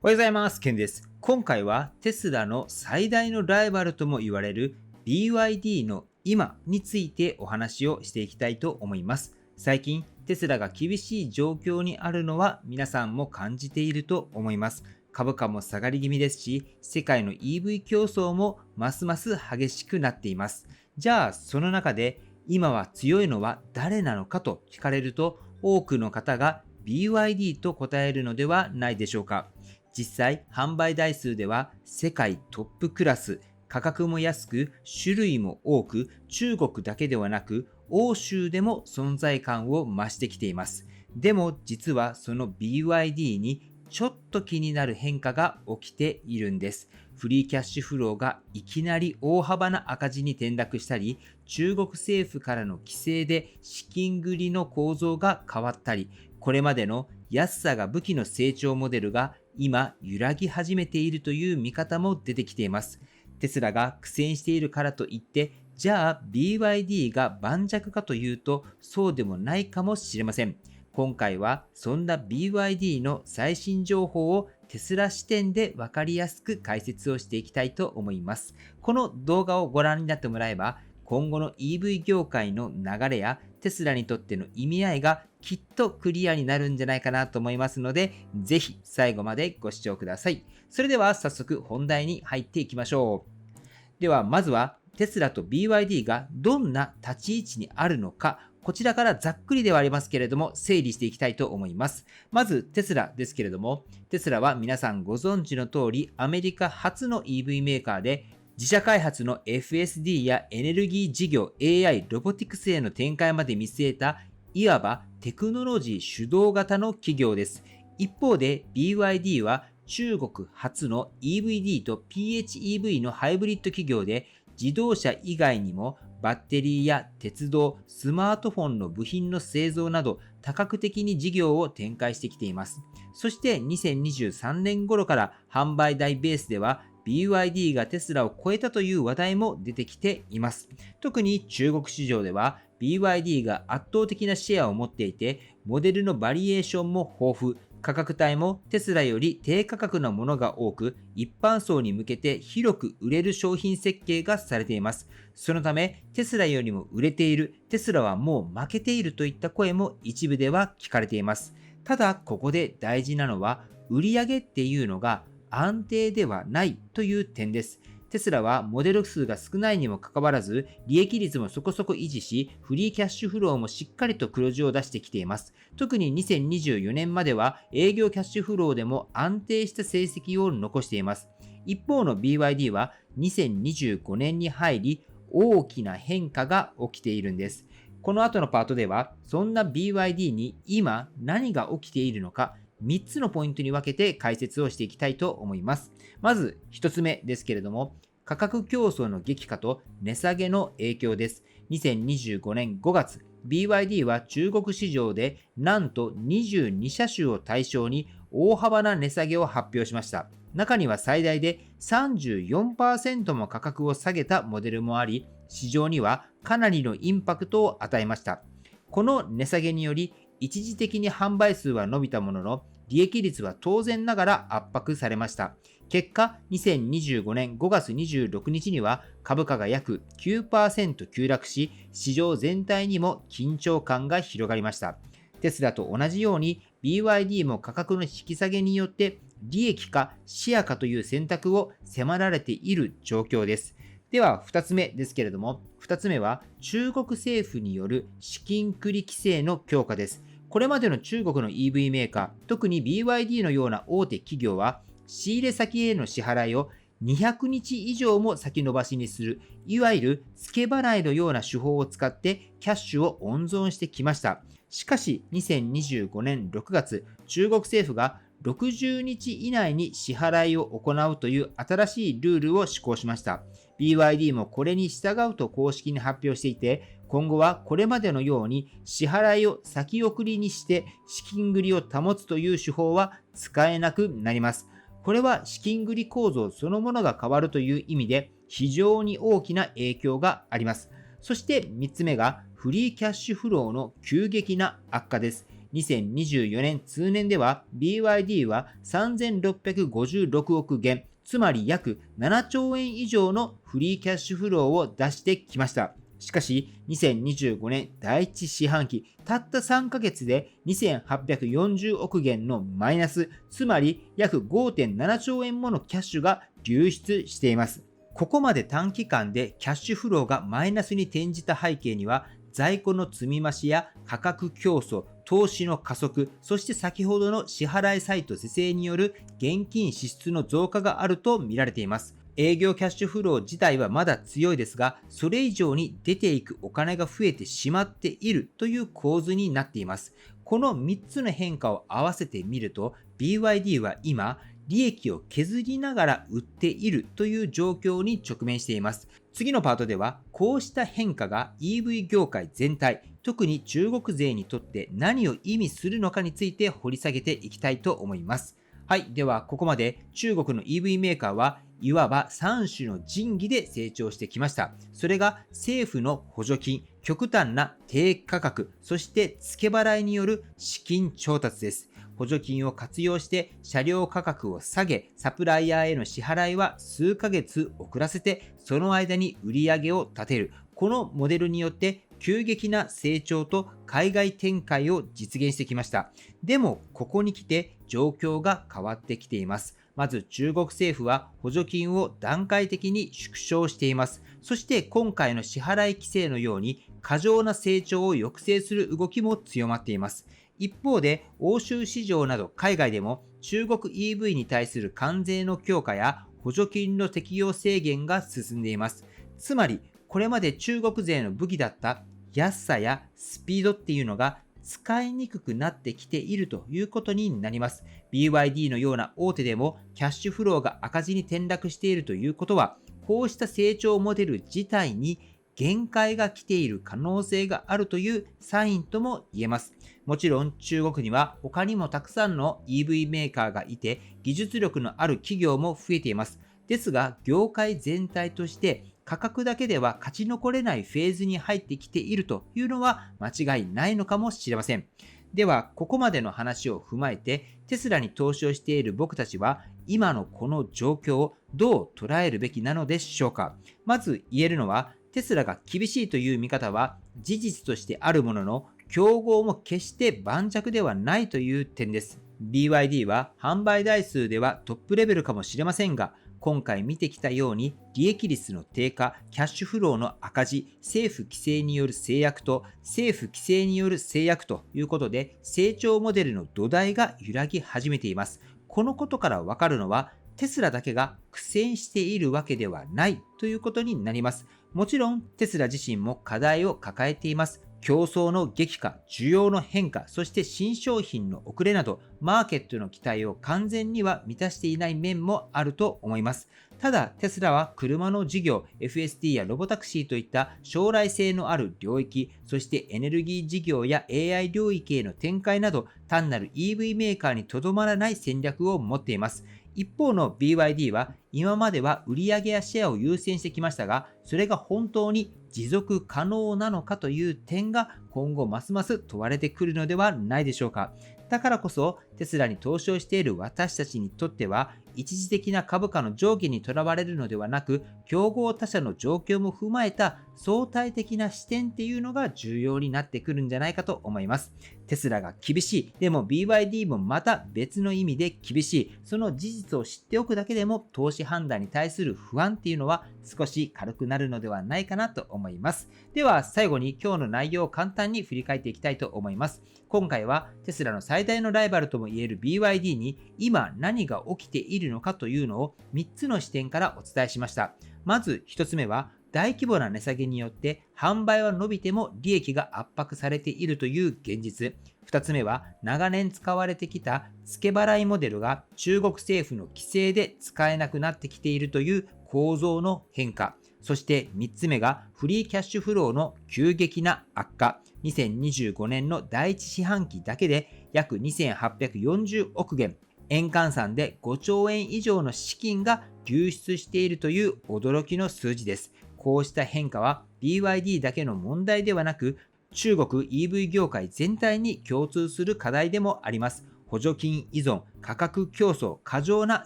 おはようございます。ケンです。今回はテスラの最大のライバルとも言われる BYD の今についてお話をしていきたいと思います。最近テスラが厳しい状況にあるのは皆さんも感じていると思います。株価も下がり気味ですし、世界の EV 競争もますます激しくなっています。じゃあその中で今は強いのは誰なのかと聞かれると、多くの方が BYD と答えるのではないでしょうか。実際、販売台数では世界トップクラス、価格も安く、種類も多く、中国だけではなく、欧州でも存在感を増してきています。でも実はその BYD にちょっと気になる変化が起きているんです。フリーキャッシュフローがいきなり大幅な赤字に転落したり、中国政府からの規制で資金繰りの構造が変わったり、これまでの安さが武器の成長モデルが今揺らぎ始めているという見方も出てきています。テスラが苦戦しているからといって、じゃあ BYD が盤石かというとそうでもないかもしれません。今回はそんな BYD の最新情報をテスラ視点で分かりやすく解説をしていきたいと思います。この動画をご覧になってもらえば、今後の EV 業界の流れやテスラにとっての意味合いがきっとクリアになるんじゃないかなと思いますので、ぜひ最後までご視聴ください。それでは早速本題に入っていきましょう。ではまずはテスラと BYD がどんな立ち位置にあるのか、こちらからざっくりではありますけれども整理していきたいと思います。まずテスラですけれども、テスラは皆さんご存知の通りアメリカ初の EV メーカーで、自社開発の FSD やエネルギー事業、AI、ロボティクスへの展開まで見据えた、いわばテクノロジー主導型の企業です。一方で BYD は中国初の EVD と PHEV のハイブリッド企業で、自動車以外にもバッテリーや鉄道、スマートフォンの部品の製造など多角的に事業を展開してきています。そして2023年頃から販売台ベースではBYD がテスラを超えたという話題も出てきています。特に中国市場では BYD が圧倒的なシェアを持っていて、モデルのバリエーションも豊富、価格帯もテスラより低価格なものが多く、一般層に向けて広く売れる商品設計がされています。そのため、テスラよりも売れている、テスラはもう負けているといった声も一部では聞かれています。ただ、ここで大事なのは、売上っていうのが安定ではないという点です。テスラはモデル数が少ないにもかかわらず、利益率もそこそこ維持し、フリーキャッシュフローもしっかりと黒字を出してきています。特に2024年までは営業キャッシュフローでも安定した成績を残しています。一方の BYD は2025年に入り、大きな変化が起きているんです。この後のパートでは、そんな BYD に今何が起きているのか、3つのポイントに分けて解説をしていきたいと思います。まず1つ目ですけれども、価格競争の激化と値下げの影響です。2025年5月、BYD は中国市場でなんと22車種を対象に大幅な値下げを発表しました。中には最大で 34% も価格を下げたモデルもあり、市場にはかなりのインパクトを与えました。この値下げにより、一時的に販売数は伸びたものの、利益率は当然ながら圧迫されました。結果、2025年5月26日には株価が約 9% 急落し、市場全体にも緊張感が広がりました。テスラと同じように BYD も価格の引き下げによって利益かシェアかという選択を迫られている状況です。では2つ目ですけれども、2つ目は中国政府による資金繰り規制の強化です。これまでの中国の EV メーカー、特に BYD のような大手企業は、仕入れ先への支払いを200日以上も先延ばしにする、いわゆる付け払いのような手法を使ってキャッシュを温存してきました。しかし、2025年6月、中国政府が60日以内に支払いを行うという新しいルールを施行しました。BYD もこれに従うと公式に発表していて、今後はこれまでのように支払いを先送りにして資金繰りを保つという手法は使えなくなります。これは資金繰り構造そのものが変わるという意味で非常に大きな影響があります。そして3つ目がフリーキャッシュフローの急激な悪化です。2024年通年では BYD は3656億元、つまり約7兆円以上のフリーキャッシュフローを出してきました。しかし、2025年第1四半期、たった3ヶ月で2840億元のマイナス、つまり約 5.7 兆円ものキャッシュが流出しています。ここまで短期間でキャッシュフローがマイナスに転じた背景には、在庫の積み増しや価格競争、投資の加速、そして先ほどの支払いサイト是正による現金支出の増加があると見られています。営業キャッシュフロー自体はまだ強いですが、それ以上に出ていくお金が増えてしまっているという構図になっています。この3つの変化を合わせてみると、BYD は今、利益を削りながら売っているという状況に直面しています。次のパートでは、こうした変化が EV 業界全体、特に中国勢にとって何を意味するのかについて掘り下げていきたいと思います。はい。では、ここまで中国の EV メーカーはいわば3種の神器で成長してきました。それが政府の補助金、極端な低価格、そして付け払いによる資金調達です。補助金を活用して車両価格を下げ、サプライヤーへの支払いは数ヶ月遅らせて、その間に売り上げを立てる。このモデルによって急激な成長と海外展開を実現してきました。でも、ここに来て状況が変わってきています。まず中国政府は補助金を段階的に縮小しています。そして今回の支払い規制のように過剰な成長を抑制する動きも強まっています。一方で欧州市場など海外でも中国 EV に対する関税の強化や補助金の適用制限が進んでいます。つまりこれまで中国勢の武器だった安さやスピードっていうのが使いにくくなってきているということになります。BYD のような大手でもキャッシュフローが赤字に転落しているということは、こうした成長モデル自体に限界が来ている可能性があるというサインとも言えます。もちろん中国には他にもたくさんの EV メーカーがいて、技術力のある企業も増えています。ですが、業界全体として価格だけでは勝ち残れないフェーズに入ってきているというのは間違いないのかもしれません。では、ここまでの話を踏まえて、テスラに投資をしている僕たちは、今のこの状況をどう捉えるべきなのでしょうか。まず言えるのは、テスラが厳しいという見方は事実としてあるものの、競合も決して盤石ではないという点です。BYD は販売台数ではトップレベルかもしれませんが、今回見てきたように利益率の低下、キャッシュフローの赤字、政府規制による制約と政府規制による制約ということで成長モデルの土台が揺らぎ始めています。このことからわかるのはテスラだけが苦戦しているわけではないということになります。もちろんテスラ自身も課題を抱えています。競争の激化、需要の変化、そして新商品の遅れなど、マーケットの期待を完全には満たしていない面もあると思います。ただ、テスラは車の事業、FSD やロボタクシーといった将来性のある領域、そしてエネルギー事業や AI 領域への展開など、単なる EV メーカーにとどまらない戦略を持っています。一方の BYD は今までは売上やシェアを優先してきましたが、それが本当に持続可能なのかという点が今後ますます問われてくるのではないでしょうか。だからこそテスラに投資をしている私たちにとっては、一時的な株価の上下にとらわれるのではなく、競合他社の状況も踏まえた相対的な視点っていうのが重要になってくるんじゃないかと思います。テスラが厳しい、でも BYD もまた別の意味で厳しい、その事実を知っておくだけでも投資判断に対する不安っていうのは少し軽くなるのではないかなと思います。では最後に今日の内容を簡単に振り返っていきたいと思います。今回はテスラの最大のライバルともいえる BYD に今何が起きているのかというのを3つの視点からお伝えしました。まず1つ目は、大規模な値下げによって販売は伸びても利益が圧迫されているという現実。2つ目は、長年使われてきた付け払いモデルが中国政府の規制で使えなくなってきているという構造の変化。そして3つ目が、フリーキャッシュフローの急激な悪化。2025年の第1四半期だけで約2840億元。円換算で5兆円以上の資金が流出しているという驚きの数字です。こうした変化は BYD だけの問題ではなく、中国 EV 業界全体に共通する課題でもあります。補助金依存、価格競争、過剰な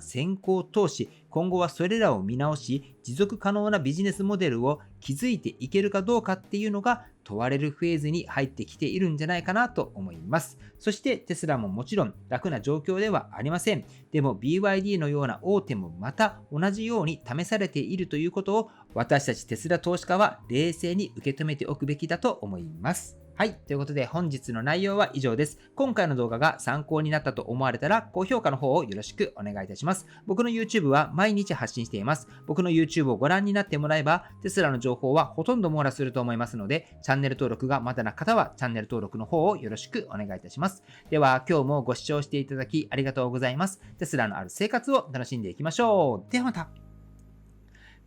先行投資、今後はそれらを見直し、持続可能なビジネスモデルを築いていけるかどうかっていうのが問われるフェーズに入ってきているんじゃないかなと思います。そしてテスラももちろん楽な状況ではありません。でも BYD のような大手もまた同じように試されているということを私たちテスラ投資家は冷静に受け止めておくべきだと思います。はい。ということで本日の内容は以上です。今回の動画が参考になったと思われたら高評価の方をよろしくお願いいたします。僕の YouTube は毎日発信しています。僕の YouTube をご覧になってもらえばテスラの情報はほとんど網羅すると思いますので、チャンネル登録がまだな方はチャンネル登録の方をよろしくお願いいたします。では今日もご視聴していただきありがとうございます。テスラのある生活を楽しんでいきましょう。ではまた。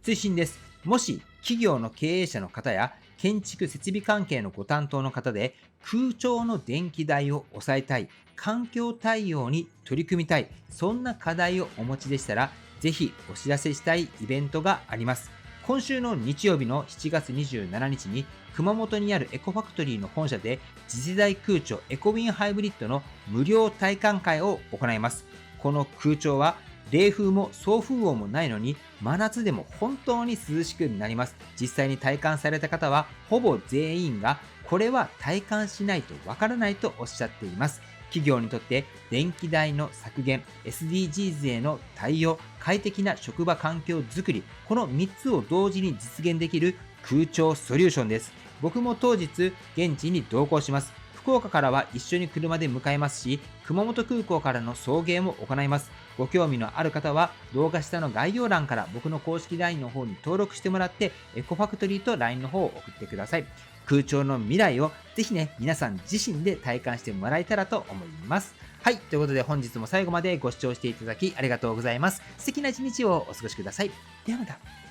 追伸です。もし企業の経営者の方や建築設備関係のご担当の方で空調の電気代を抑えたい、環境対応に取り組みたい、そんな課題をお持ちでしたら、ぜひお知らせしたいイベントがあります。今週の日曜日の7月27日に熊本にあるエコファクトリーの本社で次世代空調エコウィンハイブリッドの無料体感会を行います。この空調は冷風も送風音もないのに真夏でも本当に涼しくなります。実際に体感された方はほぼ全員がこれは体感しないとわからないとおっしゃっています。企業にとって電気代の削減、SDGs への対応、快適な職場環境づくり、この3つを同時に実現できる空調ソリューションです。僕も当日現地に同行します。福岡からは一緒に車で向かいますし、熊本空港からの送迎も行います。ご興味のある方は動画下の概要欄から僕の公式 LINE の方に登録してもらってエコファクトリーと LINE の方を送ってください。空調の未来をぜひね、皆さん自身で体感してもらえたらと思います。はい、ということで本日も最後までご視聴していただきありがとうございます。素敵な一日をお過ごしください。ではまた。